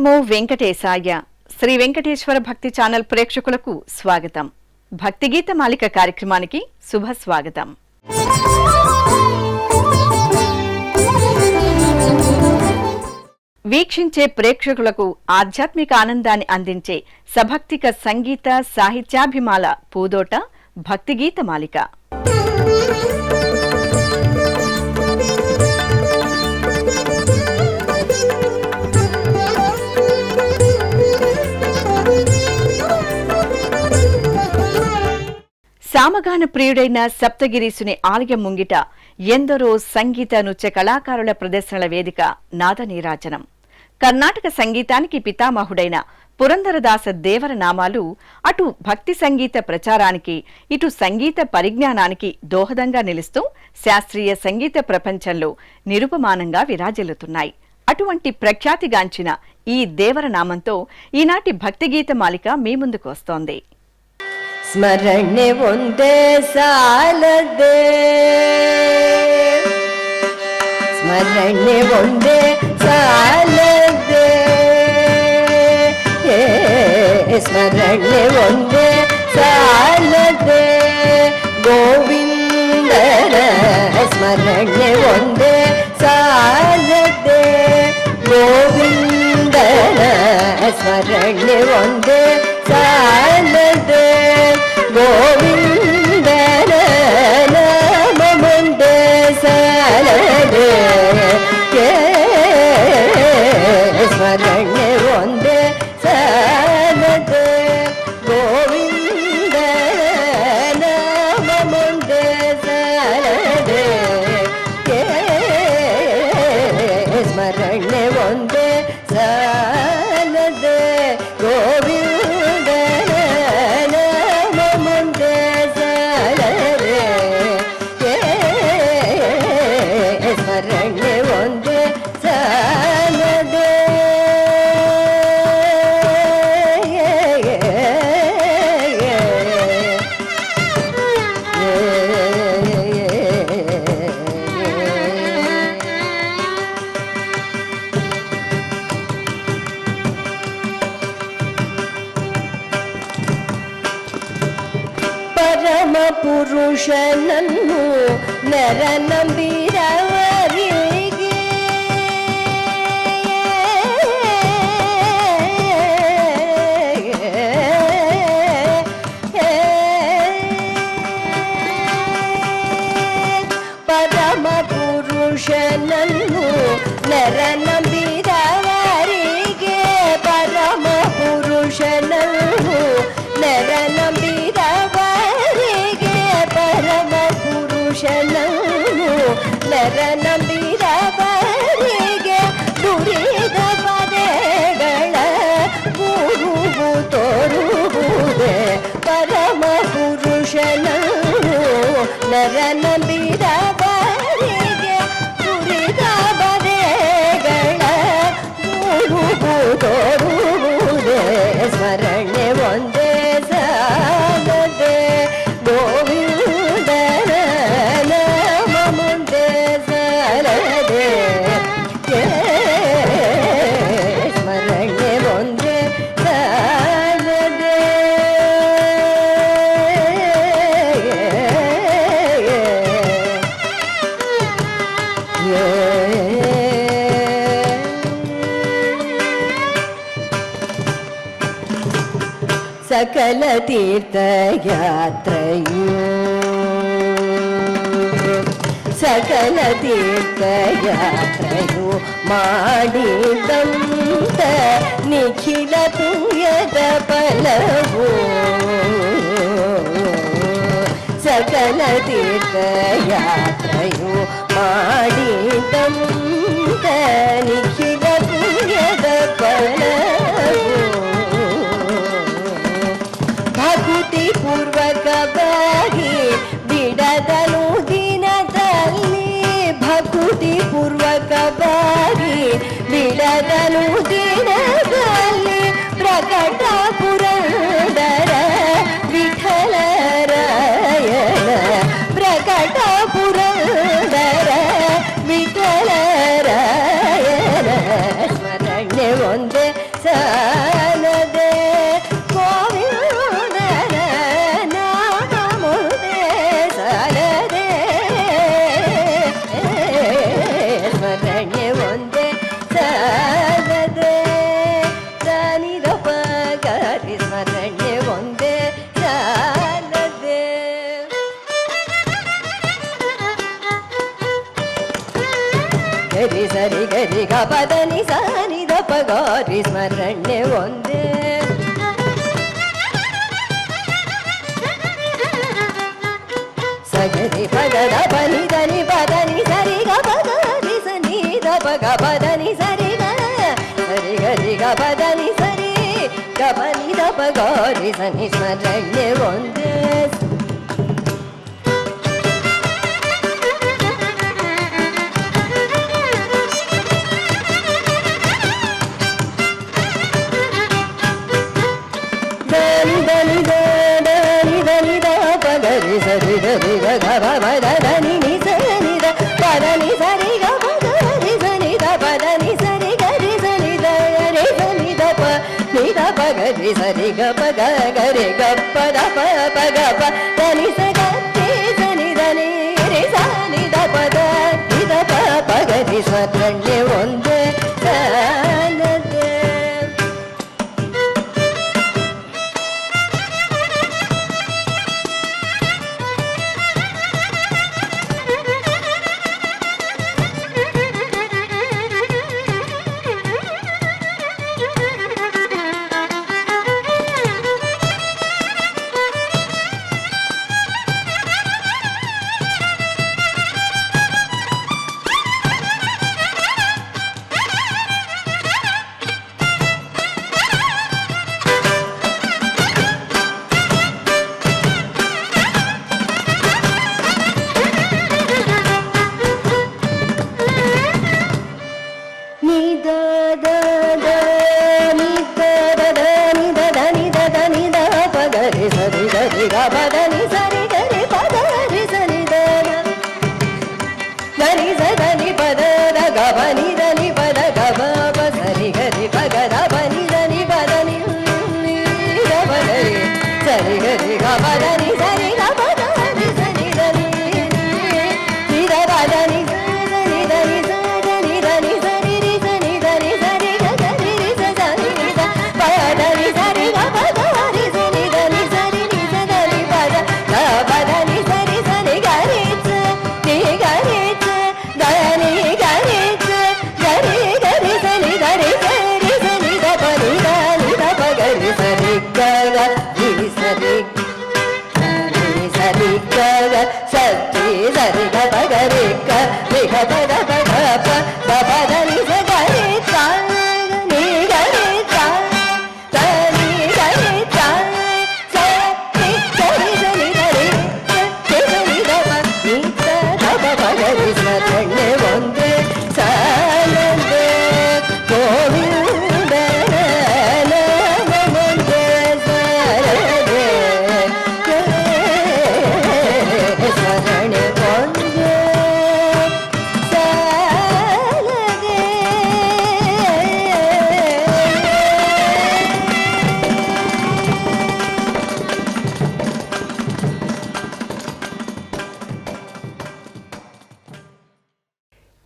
నమో వెంకటేశాయ. శ్రీ వెంకటేశ్వర భక్తి ఛానల్ ప్రేక్షకులకు స్వాగతం. భక్తి గీత మాలిక కార్యక్రమానికి శుభ స్వాగతం. వీక్షించే ప్రేక్షకులకు ఆధ్యాత్మిక ఆనందాన్ని అందించే సభక్తిక సంగీత సాహిత్యాభిమాల పూదోట భక్తి గీత మాలిక. సామగాన ప్రియుడైన సప్తగిరీసుని ఆలయం ముంగిట ఎందరో సంగీత నృత్య కళాకారుల ప్రదర్శనల వేదిక నాదనీరాజనం. కర్ణాటక సంగీతానికి పితామహుడైన పురందరదాస దేవర నామాలు అటు భక్తి సంగీత ప్రచారానికి ఇటు సంగీత పరిజ్ఞానానికి దోహదంగా నిలుస్తూ శాస్త్రీయ సంగీత ప్రపంచంలో నిరుపమానంగా విరాజిల్లుతున్నాయి. అటువంటి ప్రఖ్యాతిగాంచిన ఈ దేవర నామంతో ఈనాటి భక్తిగీత మాలిక మీ ముందుకు వస్తోంది. ಸ್ಮರಣೆ ಒಂದೇ ಸಾಲದೆ, ಸ್ಮರಣೆ ಒಂದೇ ಸಾಲದೆ, ಸ್ಮರಣೆ ಒಂದೇ ಸಾಲದೆ, ಗೋವಿಂದನ ಸ್ಮರಣೆ ಒಂದೇ ಸಾಲದೆ, ಗೋವಿಂದನ ಸ್ಮರಣೆ ಒಂದೇ ಸಾಲದೆ, ಗೋವಿಂದನ ನಾಮ ಮುಂದೆ ಸಾಲದೆ, ಸ್ಮರಣೆ ಒಂದೇ ಸಾಲದೆ, ಗೋವಿಂದನ ನಾಮ ಮುಂದೆ ಸಾಲದೆ, ಸ್ಮರಣೆ ಒಂದೇ ಸಾಲದೆ, ಗೋವಿಂದನ ನಾಮ ಮುಂದೆ ಸಾಲದೆ, ಸ್ಮರಣೆ ಒಂದೇ ಸಾಲದೆ. ಪರಮ ಪುರುಷನನ್ನು ನರ ನಂಬಿರವರಿಗೆ, ಪರಮ ಪುರುಷನನ್ನು ನರ ನಂಬಿರವರಿಗೆ, ಪರಮ ಪುರುಷನನ್ನು ನರ ನಂಬಿರವರಿಗೆ, ಪರಮ ಪುರುಷನನ್ನು ನರ ನಂಬಿರವರಿಗೆ, ದುರಿದ ಪದಗಳ ಗುರುವು ತೋರುವುದೇ, ಪರಮ ಪುರುಷನನ್ನು ನರ ನಂಬಿರವರಿಗೆ, ದುರಿದ ಪದಗಳ ಗುರುವು ತೋರುವುದೇ, ಸ್ಮರಣೆ ಒಂದೇ ಸಾಲದೆ, ಗೋವಿಂದನ ನಾಮ ಮುಂದೆ ಸಾಲದೆ, ಸ್ಮರಣೆ ಒಂದೇ ಸಾಲದೆ. ಸಕಲ ತೀರ್ಥಯಾತ್ರೆಯು, ಸಕಲ ತೀರ್ಥಯಾತ್ರೆಯು ಮಾಡಿದಂತ ನಿಖಿಲ ಪುಣ್ಯದ ಫಲವು, ಸಕಲ ತೀರ್ಥಯಾತ್ರೆಯು ಮಾಡಿದಂತ ನಿಖಿಲ ಪುಣ್ಯದ ಫಲವು, ಭಕ್ತಿ ಪೂರ್ವಕವಾಗಿ ಬಿಡದಲು ದಿನದಲ್ಲಿ, ಭಕ್ತಿ ಪೂರ್ವಕವಾಗಿ ಬಿಡದಲು ದಿನದಲ್ಲಿ, ಪ್ರಕಟ ಪುರಂದರ ವಿಠಲರಾಯಣ, ಪ್ರಕಟ ಪುರಂದರ ವಿಠಲರಾಯಣ, ಸ್ಮರಣೆ ಒಂದೇ ಗರಿ ಸರಿ ಗರಿ ಗ ಪದ ನಿ ಸ ನಿ ದ ಪ ಗಾರಿ ಸ್ಮರಣೆ ಒಂದೇ ಸಗರಿ ಪದ ದ ಪ ನಿ ದ ನಿ ಪದ ನಿ ಸರಿ ಗ ಪ ಗಾರಿ ಸ ನಿ ದ ಪ ಗ ಪದ ನಿ ಸರಿ ಗ ಸರಿ ಗರಿ ಗ ಪದ ನಿ ಸರಿ ಗ ಪ ನಿ ದ ಪ ಗಾರಿ ಸ ನಿ ಸ್ಮರಣೆ ಒಂದೇ ಸರಿ ಗರಿ ಗ ಗ ಪ ದ ದ ನಿ ನಿ ಸ ನಿ ದ ಪ ದ ನಿ ಸರಿ ಗ ಪ ದ ರಿ ಸ ನಿ ದ ಪ ದ ನಿ ಸರಿ ಗ ರಿ ಸ ನಿ ದ ರಿ ಸ ನಿ ದ ಪ ನಿ ದ ಪ ಗ ರಿ ಸರಿ ಗ ಪ ಗ ಗ ರಿ ಗ ಪ ದ ಪ ಪ ಗ ಪ ದ ನಿ ಸ ಗ ರಿ ಸ ನಿ ದ ನಿ ರಿ ಸ ನಿ ದ ಪ ದ ನಿ ದ ಪ ಪ ಗ ರಿ ಸ್ಮರಣೆ ಒಂದೇ ಸಾಲದೆ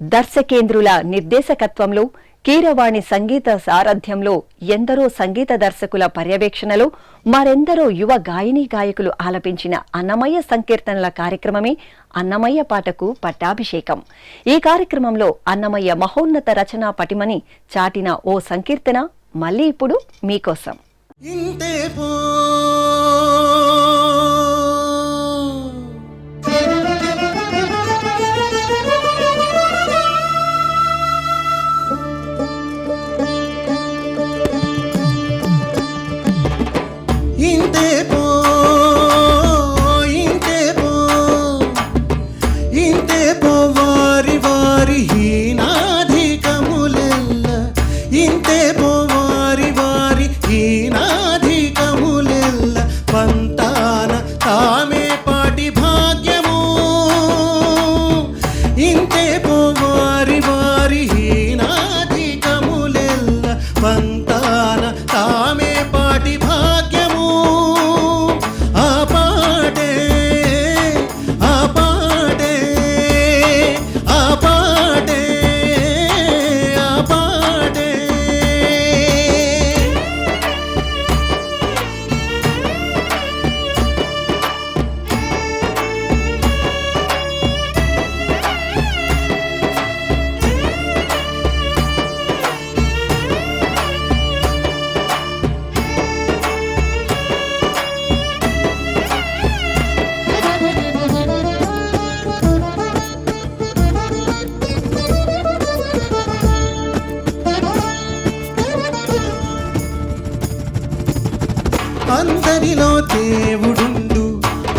దర్శకేంద్రుల నిర్దేశకత్వంలో కీరవాణి సంగీత సారథ్యంలో ఎందరో సంగీత దర్శకుల పర్యవేక్షణలో మరెందరో యువ గాయనీ గాయకులు ఆలపించిన అన్నమయ్య సంకీర్తనల కార్యక్రమమే అన్నమయ్య పాటకు పట్టాభిషేకం. ఈ కార్యక్రమంలో అన్నమయ్య మహోన్నత రచనా పటిమని చాటిన ఓ సంకీర్తన మళ్ళీ ఇప్పుడు మీకోసం.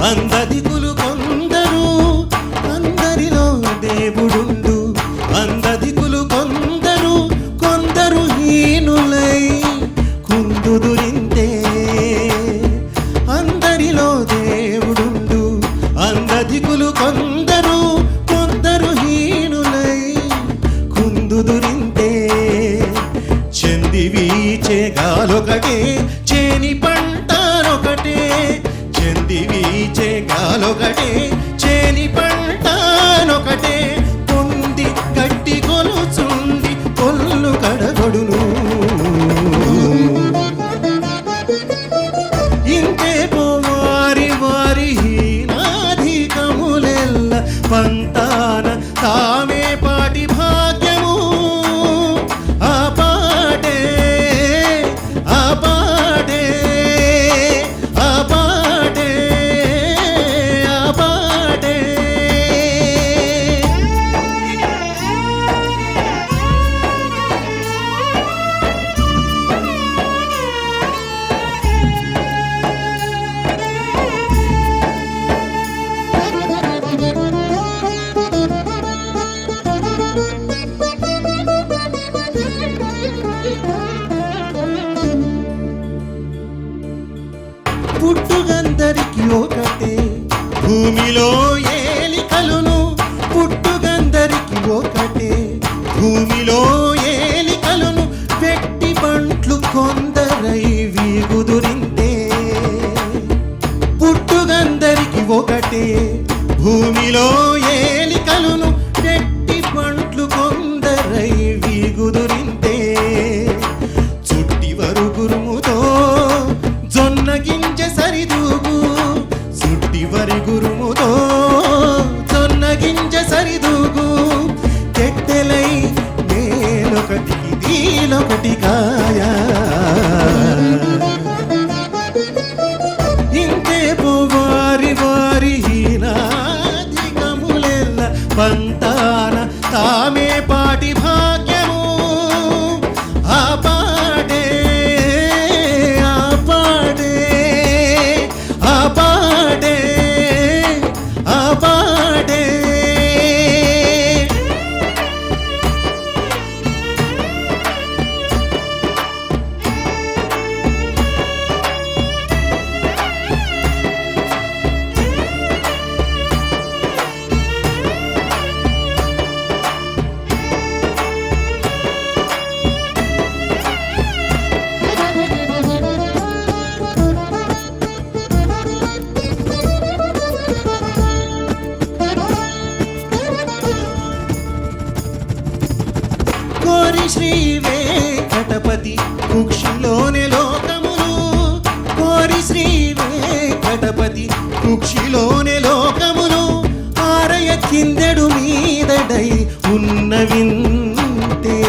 అందదికులు కొందరు అందరిలో దేవుడుండు అందదికులు కొందరు కొందరు హీనులై కుందుదురింతే అందరిలో దేవుడుండు అందదికులు కొందరు కొందరు హీనులై కుందుదురింతే చెంది వీచే గాలొకటే చేని పంటనొకటే చెంది వీచే గాలొకటే చేని పంటనొకటే పొంది గట్టి కొలుచుంది కొల్లు కడగొడును ఇంతే వారి వారి హీనాధికములెల్ల పంతాన తామే పాటి భాగ్యము ఆ పాటే ఆ పాటే ఆ పాటే ఆ పాటే పుట్టుగందరికి ఒకటే భూమిలో ఏలికలును పుట్టుగందరికి ఒకటే భూమిలో ఏలికలును వెట్టి పంట్లు కొందరై వీగుదురింతే పుట్టుగందరికి ఒకటే భూమిలో ఏలికలును వెట్టి పంట్లు కొందరై వీగుదురింతే చుట్టి వరుగురుముతో జొన్న గింజ సరిదూగు సుట్టి వరి గురుముతో జొన్న గింజ సరిదూగు తెట్టెలై నేలొకటికి దీలొకటి కాయా ఇంతే వారి వారి హీనాధికములెల్ల పంతాన తామే పాటి భాగ్యము ఆ పాటే ఆ పాటే ఆ పాటే ఆ పాటే కోరి శ్రీ వెంకటపతి కుక్షిలోనే లోకములు కోరి శ్రీ వెంకటపతి కుక్షిలోనే లోకములు ఆరయ కిందెడు మీదడై ఉన్న వింతే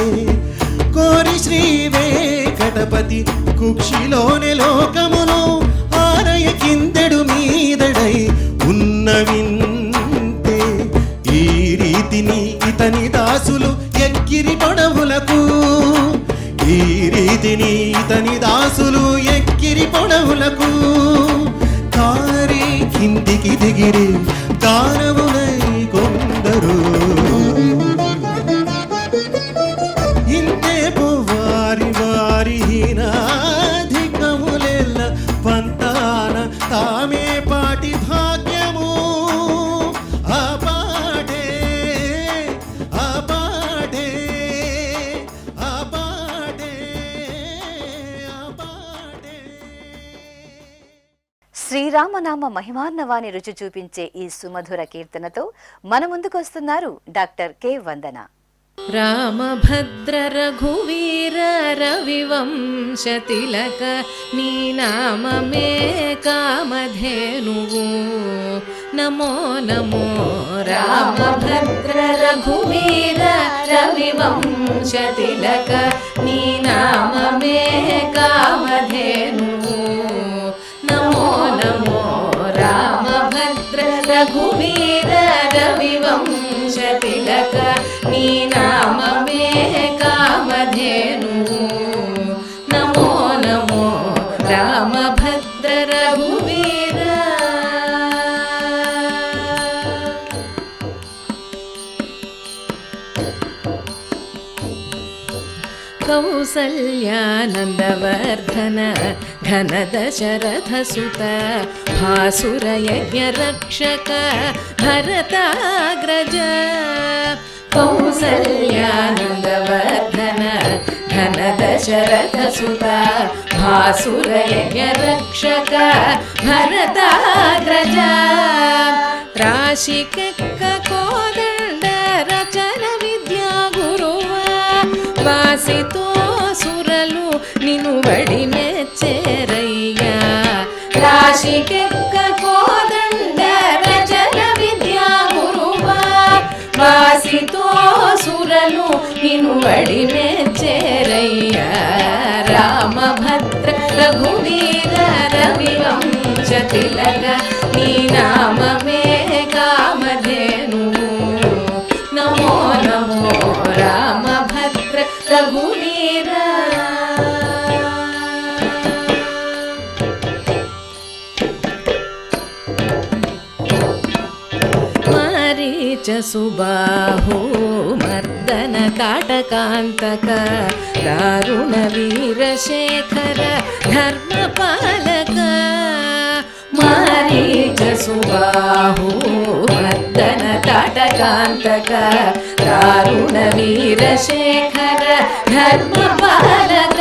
కోరి శ్రీ వెంకటపతి కుక్షిలోనే లోకములు ఆరయ కిందెడు మీదడై ఉన్న వింతే ఈ రీతిని ఇతని దాసులు ఎక్కిరి పొడవులకు ఈ రీతిని ఇతని దాసులు ఎక్కిరి పొడవులకు కారి కిందికి దిగిరి దానవులై కొందరు ఇంతే వారి వారి హీనాధికములెల్ల పంతాన తామే పాటి భాగ్యము ఆ పాటే ఆ పాటే ఆ పాటే ఆ పాటే. శ్రీరామనామ మహిమాన్నవాని రుచి చూపించే ఈ సుమధుర కీర్తనతో మన ముందుకొస్తున్నారు డాక్టర్ కె వందన. రామభద్ర రఘువీర రవివంశ తిలక నీ నామమే కామధేనువు నమో నమో రామభద్ర రఘువీర రవివంశ తిలక నీ నామమే కామధేనువు నమో నమో రామభద్ర రఘువీర రవివంశ తిలక నీ నామమే కామధేనువు నమో నమో రామభద్ర రఘువీర. कौसल्यानन्दवर्धन घन दशरथसुत भासुरयज्ञरक्षक भरताग्रज कौसल्यानन्दवर्धन घन दशरथसुत भासुरयज्ञरक्षक भरताग्रज राशिकेक्क कोदण्ड रचन विद्या गुरुव वासितो सुरलु निनु बडि मेच्चेरय्य राशिकेक्क कोदण्ड रचन विद्या गुरुव वासितो सुरलु निनु बडि मेच्चेरय्य रामभद्र रघुवीर रविवंश तिलक नी नाममे कामधेनु नमो नमो रामभद्र रघुवीर मारीच सुबाहु मर्दन काटकान्तक दारुण वीरशेखर धर्मपालक मारीच सुबाहु मर्दन काटकान्तक दारुण वीरशेखर धर्मपालक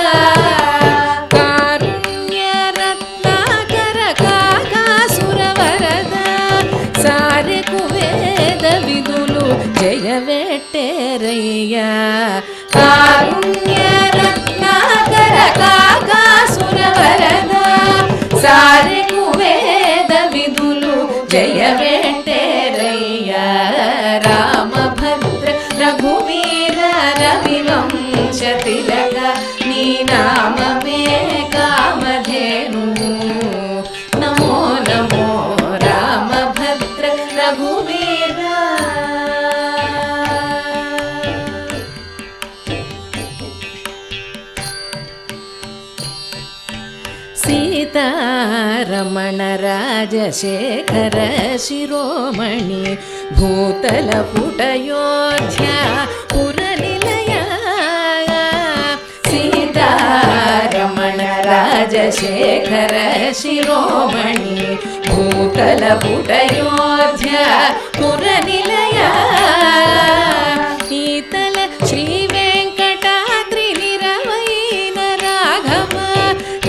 कारुण्य रत्नाकर काकासुरवरद सारे कुवेद विदुलु जयवेट्टेरय्य कारुण्य रत्नाकर काकासुरवरद सारे कुवेद विदुलु जयवेट्टेरय्य रामभद्र रघुवीर रविवंश तिलक नी नाममे कामधेनु नमो नमो रामभद्र रघुवीर सीतारमण राजशेखर शिरोमणि भूतलपुटयोध्या पुरनिलय सीतारमण राजशेखर शिरोमणि भूतलपुटयोध्या पुरनिलय ईतल श्रीवेङ्कटाद्रि निरवैन राघव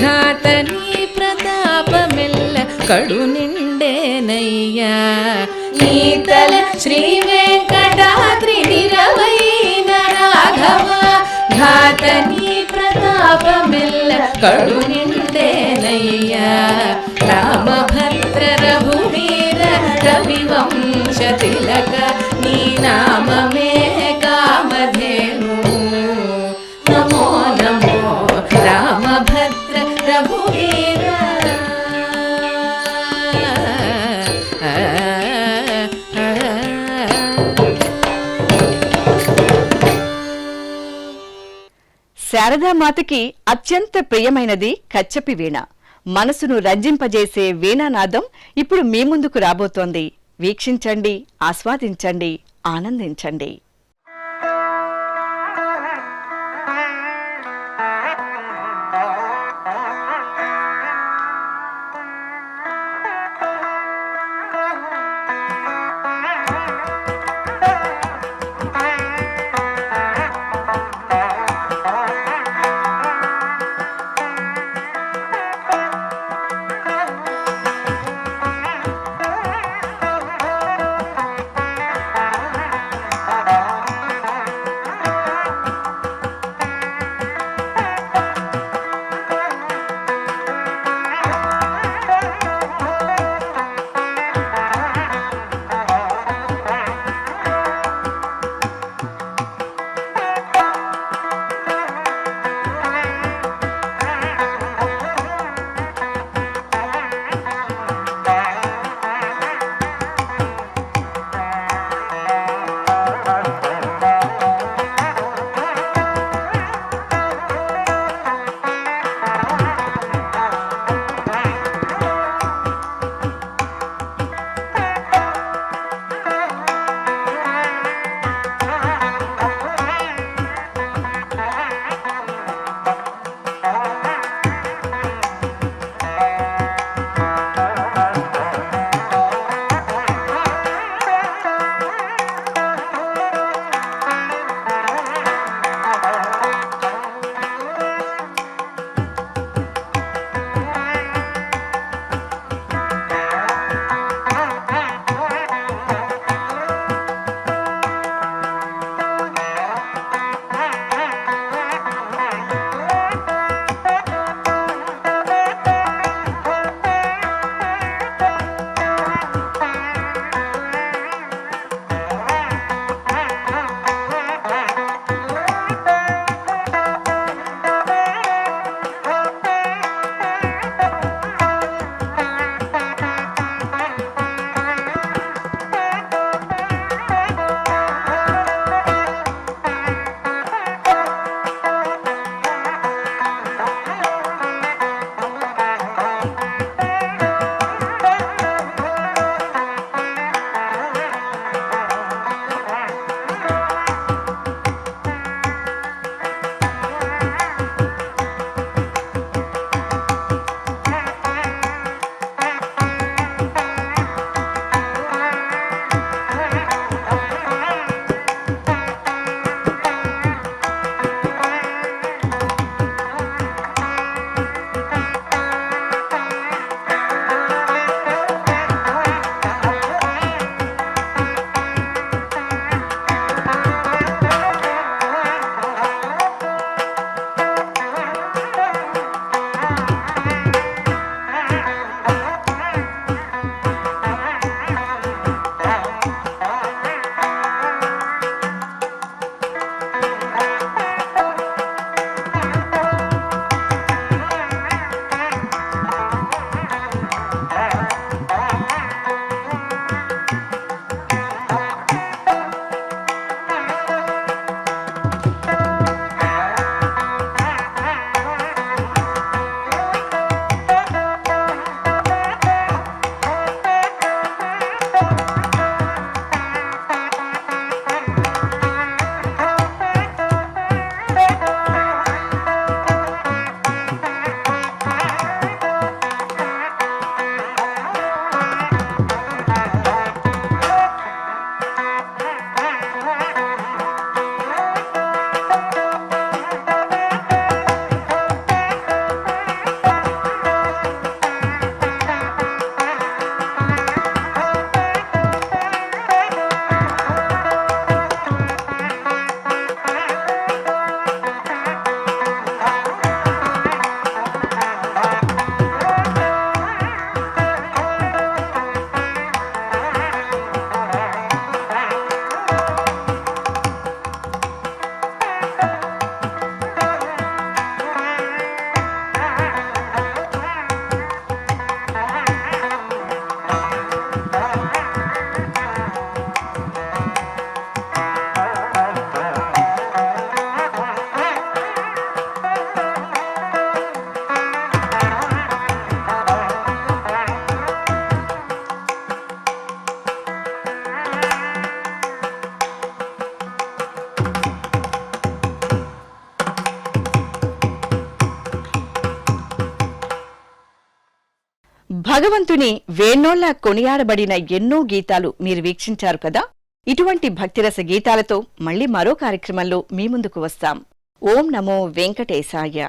घातनी प्रतापमेल्ल कಡು निंडेनय्य ईतल श्रीवेङ्कटाद्रि निरवैन राघव घातनी प्रतापमेल्ल कಡು निंडेनय्य रामभद्र रघुवीर रविवंश तिलक नी नाममे कामधेनु नमो नमो रामभद्र रघुवीर శారదామాతకి అత్యంత ప్రియమైనది కచ్చపి వీణ. మనసును రంజింపజేసే వీణానాదం ఇప్పుడు మీ ముందుకు రాబోతోంది. వీక్షించండి, ఆస్వాదించండి, ఆనందించండి. భగవంతుని వేణోళ్ల కొనియాడబడిన ఎన్నో గీతాలు మీరు వీక్షించారు కదా. ఇటువంటి భక్తిరస గీతాలతో మళ్ళీ మరో కార్యక్రమంలో మీ ముందుకు వస్తాం. ఓం నమో వెంకటేశాయ.